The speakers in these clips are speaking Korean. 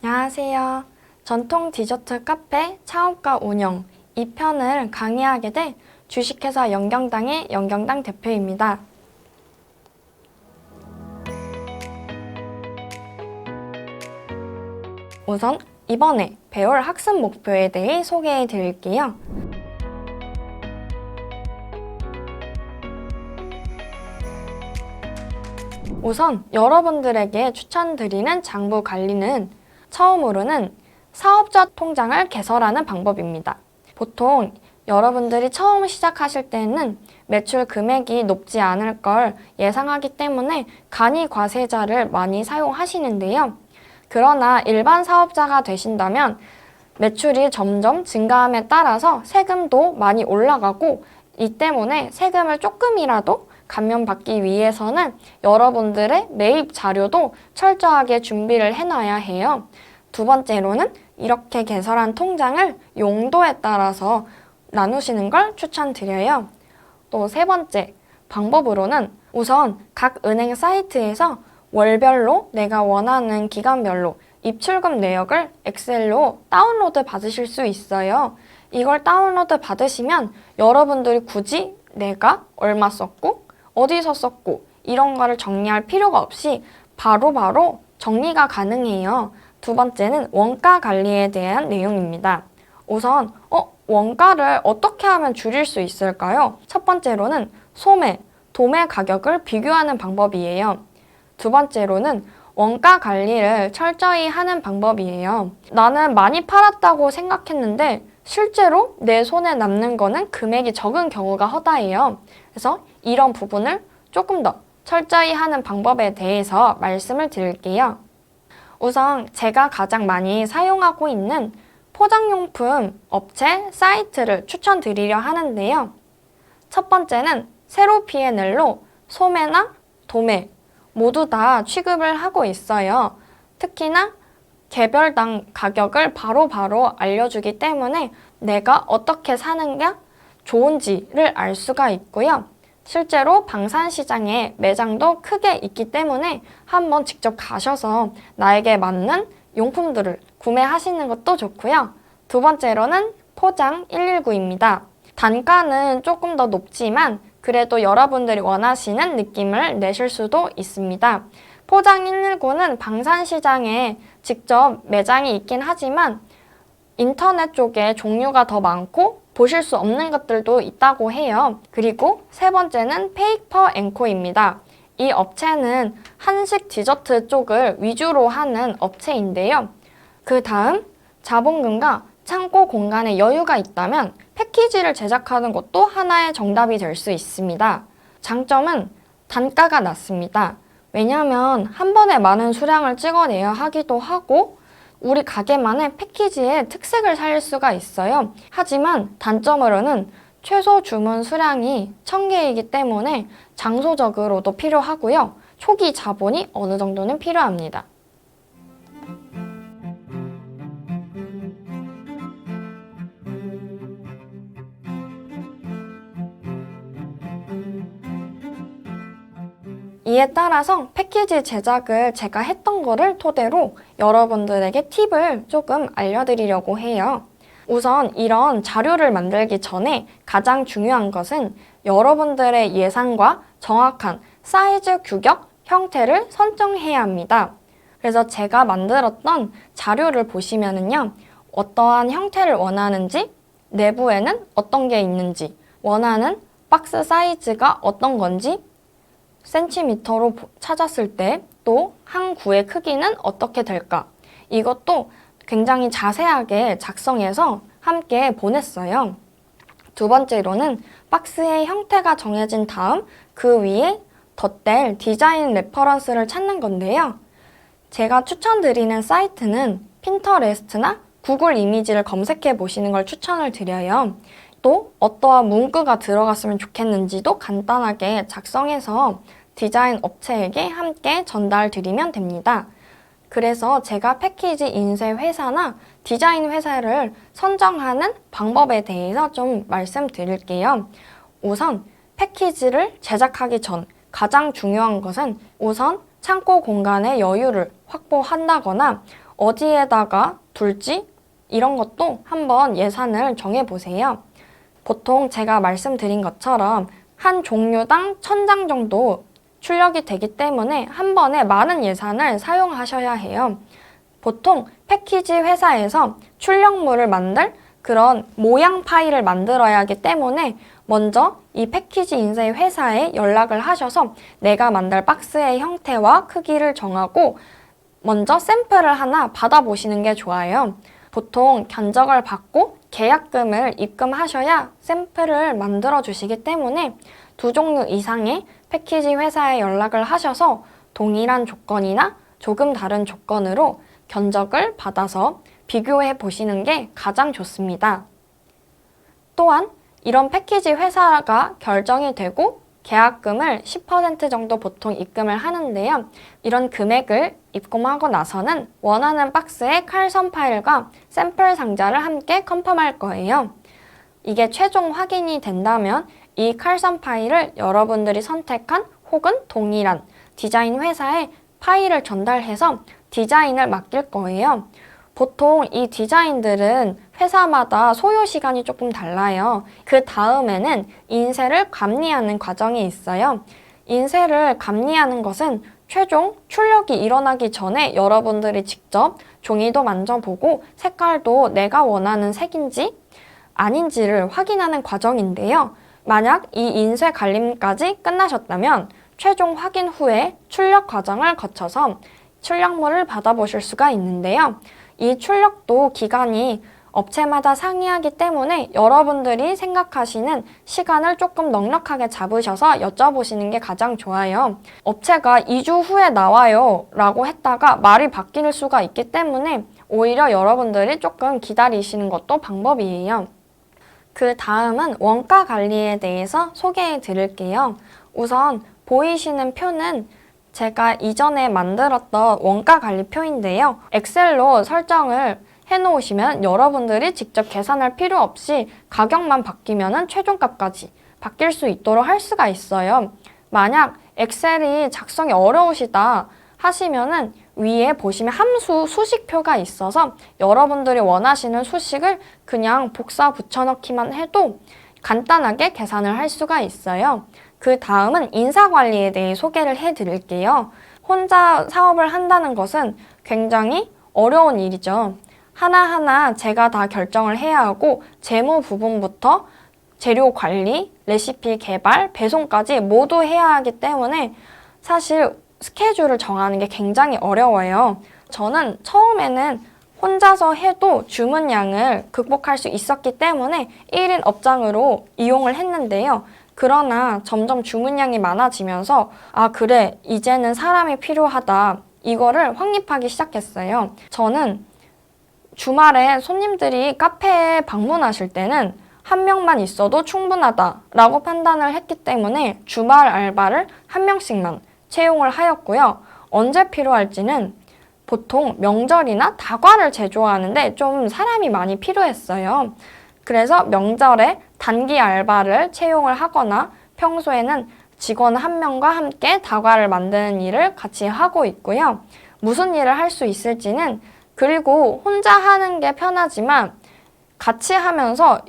안녕하세요. 전통 디저트 카페 차원가 운영 2편을 강의하게 된 주식회사 영경당의 영경당 대표입니다. 우선 이번에 배울 학습 목표에 대해 소개해 드릴게요. 우선 여러분들에게 추천드리는 장부 관리는 처음으로는 사업자 통장을 개설하는 방법입니다. 보통 여러분들이 처음 시작하실 때는 매출 금액이 높지 않을 걸 예상하기 때문에 간이과세자를 많이 사용하시는데요. 그러나 일반 사업자가 되신다면 매출이 점점 증가함에 따라서 세금도 많이 올라가고 이 때문에 세금을 조금이라도 감면받기 위해서는 여러분들의 매입 자료도 철저하게 준비를 해놔야 해요. 두 번째로는 이렇게 개설한 통장을 용도에 따라서 나누시는 걸 추천드려요. 또 세 번째 방법으로는 우선 각 은행 사이트에서 월별로 내가 원하는 기간별로 입출금 내역을 엑셀로 다운로드 받으실 수 있어요. 이걸 다운로드 받으시면 여러분들이 굳이 내가 얼마 썼고 어디서 썼고 이런 거를 정리할 필요가 없이 바로바로 정리가 가능해요. 두 번째는 원가 관리에 대한 내용입니다. 우선 원가를 어떻게 하면 줄일 수 있을까요? 첫 번째로는 소매, 도매 가격을 비교하는 방법이에요. 두 번째로는 원가 관리를 철저히 하는 방법이에요. 나는 많이 팔았다고 생각했는데 실제로 내 손에 남는 거는 금액이 적은 경우가 허다해요. 그래서 이런 부분을 조금 더 철저히 하는 방법에 대해서 말씀을 드릴게요. 우선 제가 가장 많이 사용하고 있는 포장용품 업체 사이트를 추천드리려 하는데요. 첫 번째는 세로 P&L로 소매나 도매 모두 다 취급을 하고 있어요. 특히나 개별당 가격을 바로바로 알려주기 때문에 내가 어떻게 사는 게 좋은지를 알 수가 있고요. 실제로 방산시장에 매장도 크게 있기 때문에 한번 직접 가셔서 나에게 맞는 용품들을 구매하시는 것도 좋고요. 두 번째로는 포장 119입니다. 단가는 조금 더 높지만 그래도 여러분들이 원하시는 느낌을 내실 수도 있습니다. 포장 119는 방산시장에 직접 매장이 있긴 하지만 인터넷 쪽에 종류가 더 많고 보실 수 없는 것들도 있다고 해요. 그리고 세 번째는 페이퍼 앵코입니다. 이 업체는 한식 디저트 쪽을 위주로 하는 업체인데요. 그 다음 자본금과 창고 공간에 여유가 있다면 패키지를 제작하는 것도 하나의 정답이 될 수 있습니다. 장점은 단가가 낮습니다. 왜냐하면 한 번에 많은 수량을 찍어내야 하기도 하고 우리 가게만의 패키지의 특색을 살릴 수가 있어요. 하지만 단점으로는 최소 주문 수량이 1000개이기 때문에 장소적으로도 필요하고요. 초기 자본이 어느 정도는 필요합니다. 이에 따라서 패키지 제작을 제가 했던 거를 토대로 여러분들에게 팁을 조금 알려드리려고 해요. 우선 이런 자료를 만들기 전에 가장 중요한 것은 여러분들의 예상과 정확한 사이즈, 규격, 형태를 선정해야 합니다. 그래서 제가 만들었던 자료를 보시면은요, 어떠한 형태를 원하는지, 내부에는 어떤 게 있는지, 원하는 박스 사이즈가 어떤 건지, 센티미터로 찾았을 때 또 한 구의 크기는 어떻게 될까? 이것도 굉장히 자세하게 작성해서 함께 보냈어요. 두 번째로는 박스의 형태가 정해진 다음 그 위에 덧댈 디자인 레퍼런스를 찾는 건데요. 제가 추천드리는 사이트는 핀터레스트나 구글 이미지를 검색해 보시는 걸 추천을 드려요. 또 어떠한 문구가 들어갔으면 좋겠는지도 간단하게 작성해서 디자인 업체에게 함께 전달드리면 됩니다. 그래서 제가 패키지 인쇄 회사나 디자인 회사를 선정하는 방법에 대해서 좀 말씀드릴게요. 우선 패키지를 제작하기 전 가장 중요한 것은 우선 창고 공간의 여유를 확보한다거나 어디에다가 둘지 이런 것도 한번 예산을 정해보세요. 보통 제가 말씀드린 것처럼 한 종류당 1000장 정도 출력이 되기 때문에 한 번에 많은 예산을 사용하셔야 해요. 보통 패키지 회사에서 출력물을 만들 그런 모양 파일을 만들어야 하기 때문에 먼저 이 패키지 인쇄 회사에 연락을 하셔서 내가 만들 박스의 형태와 크기를 정하고 먼저 샘플을 하나 받아보시는 게 좋아요. 보통 견적을 받고 계약금을 입금하셔야 샘플을 만들어 주시기 때문에 2종류 이상의 패키지 회사에 연락을 하셔서 동일한 조건이나 조금 다른 조건으로 견적을 받아서 비교해 보시는 게 가장 좋습니다. 또한 이런 패키지 회사가 결정이 되고 계약금을 10% 정도 보통 입금을 하는데요. 이런 금액을 입금하고 나서는 원하는 박스의 칼선 파일과 샘플 상자를 함께 컨펌할 거예요. 이게 최종 확인이 된다면 이 칼선 파일을 여러분들이 선택한 혹은 동일한 디자인 회사에 파일을 전달해서 디자인을 맡길 거예요. 보통 이 디자인들은 회사마다 소요 시간이 조금 달라요. 그 다음에는 인쇄를 감리하는 과정이 있어요. 인쇄를 감리하는 것은 최종 출력이 일어나기 전에 여러분들이 직접 종이도 만져보고 색깔도 내가 원하는 색인지 아닌지를 확인하는 과정인데요. 만약 이 인쇄 관리까지 끝나셨다면 최종 확인 후에 출력 과정을 거쳐서 출력물을 받아보실 수가 있는데요. 이 출력도 기간이 업체마다 상이하기 때문에 여러분들이 생각하시는 시간을 조금 넉넉하게 잡으셔서 여쭤보시는 게 가장 좋아요. 업체가 2주 후에 나와요 라고 했다가 말이 바뀔 수가 있기 때문에 오히려 여러분들이 조금 기다리시는 것도 방법이에요. 그 다음은 원가 관리에 대해서 소개해 드릴게요. 우선 보이시는 표는 제가 이전에 만들었던 원가 관리표인데요. 엑셀로 설정을 해놓으시면 여러분들이 직접 계산할 필요 없이 가격만 바뀌면 최종값까지 바뀔 수 있도록 할 수가 있어요. 만약 엑셀이 작성이 어려우시다 하시면은 위에 보시면 함수 수식표가 있어서 여러분들이 원하시는 수식을 그냥 복사 붙여넣기만 해도 간단하게 계산을 할 수가 있어요. 그 다음은 인사관리에 대해 소개를 해드릴게요. 혼자 사업을 한다는 것은 굉장히 어려운 일이죠. 하나하나 제가 다 결정을 해야 하고 재무 부분부터 재료 관리, 레시피 개발, 배송까지 모두 해야 하기 때문에 사실 스케줄을 정하는 게 굉장히 어려워요. 저는 처음에는 혼자서 해도 주문량을 극복할 수 있었기 때문에 1인 업장으로 이용을 했는데요. 그러나 점점 주문량이 많아지면서 아 그래 이제는 사람이 필요하다 이거를 확립하기 시작했어요. 저는 주말에 손님들이 카페에 방문하실 때는 한 명만 있어도 충분하다라고 판단을 했기 때문에 주말 알바를 한 명씩만 채용을 하였고요. 언제 필요할지는 보통 명절이나 다과를 제조하는데 좀 사람이 많이 필요했어요. 그래서 명절에 단기 알바를 채용을 하거나 평소에는 직원 한 명과 함께 다과를 만드는 일을 같이 하고 있고요. 무슨 일을 할 수 있을지는 그리고 혼자 하는 게 편하지만 같이 하면서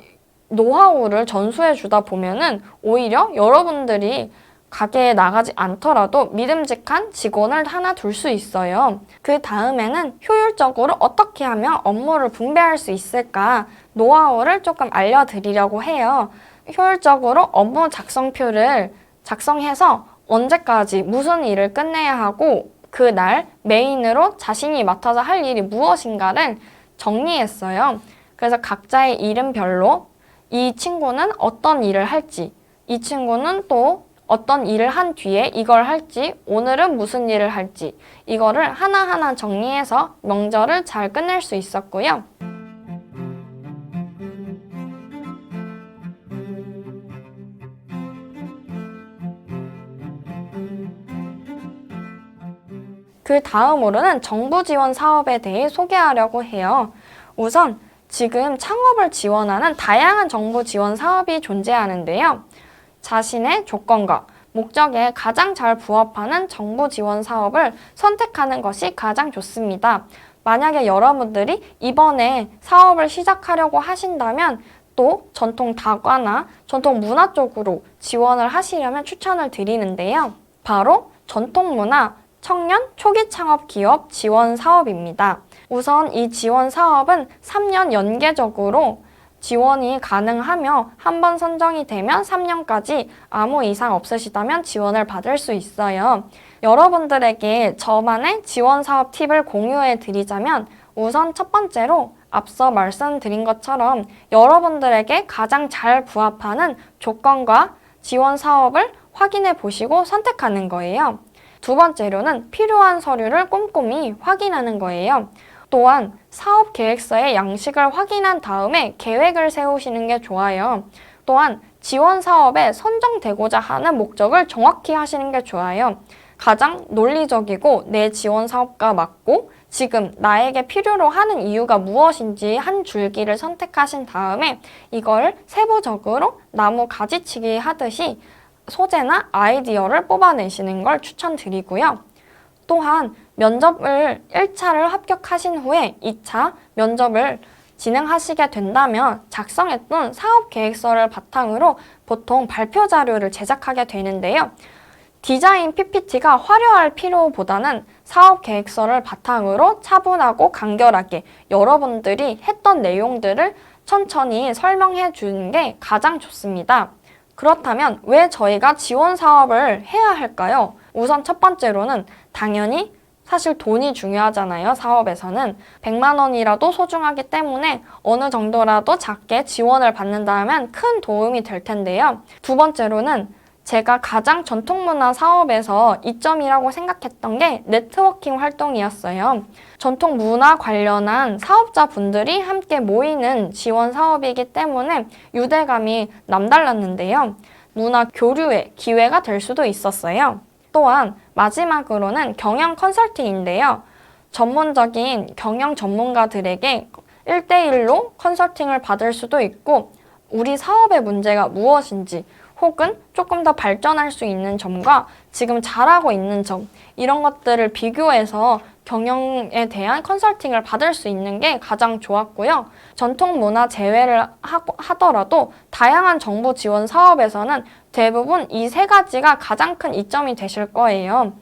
노하우를 전수해 주다 보면은 오히려 여러분들이 가게에 나가지 않더라도 믿음직한 직원을 하나 둘 수 있어요. 그 다음에는 효율적으로 어떻게 하면 업무를 분배할 수 있을까 노하우를 조금 알려드리려고 해요. 효율적으로 업무 작성표를 작성해서 언제까지 무슨 일을 끝내야 하고 그날 메인으로 자신이 맡아서 할 일이 무엇인가를 정리했어요. 그래서 각자의 이름별로 이 친구는 어떤 일을 할지, 이 친구는 또 어떤 일을 한 뒤에 이걸 할지, 오늘은 무슨 일을 할지 이거를 하나하나 정리해서 명절을 잘 끝낼 수 있었고요. 그 다음으로는 정부 지원 사업에 대해 소개하려고 해요. 우선 지금 창업을 지원하는 다양한 정부 지원 사업이 존재하는데요. 자신의 조건과 목적에 가장 잘 부합하는 정부 지원 사업을 선택하는 것이 가장 좋습니다. 만약에 여러분들이 이번에 사업을 시작하려고 하신다면 또 전통 다과나 전통 문화 쪽으로 지원을 하시려면 추천을 드리는데요. 바로 전통 문화 청년 초기 창업 기업 지원 사업입니다. 우선 이 지원 사업은 3년 연계적으로 지원이 가능하며 한 번 선정이 되면 3년까지 아무 이상 없으시다면 지원을 받을 수 있어요. 여러분들에게 저만의 지원 사업 팁을 공유해 드리자면 우선 첫 번째로 앞서 말씀드린 것처럼 여러분들에게 가장 잘 부합하는 조건과 지원 사업을 확인해 보시고 선택하는 거예요. 두 번째로는 필요한 서류를 꼼꼼히 확인하는 거예요. 또한 사업 계획서의 양식을 확인한 다음에 계획을 세우시는 게 좋아요. 또한 지원 사업에 선정되고자 하는 목적을 정확히 하시는 게 좋아요. 가장 논리적이고 내 지원 사업과 맞고 지금 나에게 필요로 하는 이유가 무엇인지 한 줄기를 선택하신 다음에 이걸 세부적으로 나무 가지치기 하듯이 소재나 아이디어를 뽑아내시는 걸 추천드리고요. 또한 면접을 1차를 합격하신 후에 2차 면접을 진행하시게 된다면 작성했던 사업 계획서를 바탕으로 보통 발표 자료를 제작하게 되는데요. 디자인 PPT가 화려할 필요보다는 사업 계획서를 바탕으로 차분하고 간결하게 여러분들이 했던 내용들을 천천히 설명해 주는 게 가장 좋습니다. 그렇다면 왜 저희가 지원 사업을 해야 할까요? 우선 첫 번째로는 당연히 사실 돈이 중요하잖아요. 사업에서는 100만 원이라도 소중하기 때문에 어느 정도라도 작게 지원을 받는다면 큰 도움이 될 텐데요. 두 번째로는 제가 가장 전통문화 사업에서 이점이라고 생각했던 게 네트워킹 활동이었어요. 전통문화 관련한 사업자분들이 함께 모이는 지원 사업이기 때문에 유대감이 남달랐는데요. 문화 교류의 기회가 될 수도 있었어요. 또한 마지막으로는 경영 컨설팅인데요. 전문적인 경영 전문가들에게 1대1로 컨설팅을 받을 수도 있고 우리 사업의 문제가 무엇인지 혹은 조금 더 발전할 수 있는 점과 지금 잘하고 있는 점 이런 것들을 비교해서 경영에 대한 컨설팅을 받을 수 있는 게 가장 좋았고요. 전통 문화 제외를 하더라도 다양한 정부 지원 사업에서는 대부분 이 세 가지가 가장 큰 이점이 되실 거예요.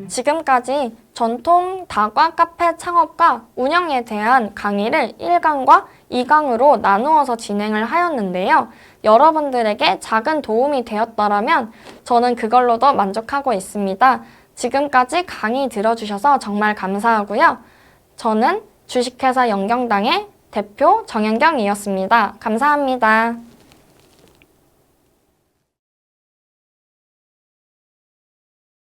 지금까지 전통 다과 카페 창업과 운영에 대한 강의를 1강과 2강으로 나누어서 진행을 하였는데요. 여러분들에게 작은 도움이 되었더라면 저는 그걸로도 만족하고 있습니다. 지금까지 강의 들어주셔서 정말 감사하고요. 저는 주식회사 영경당의 대표 정현경이었습니다. 감사합니다.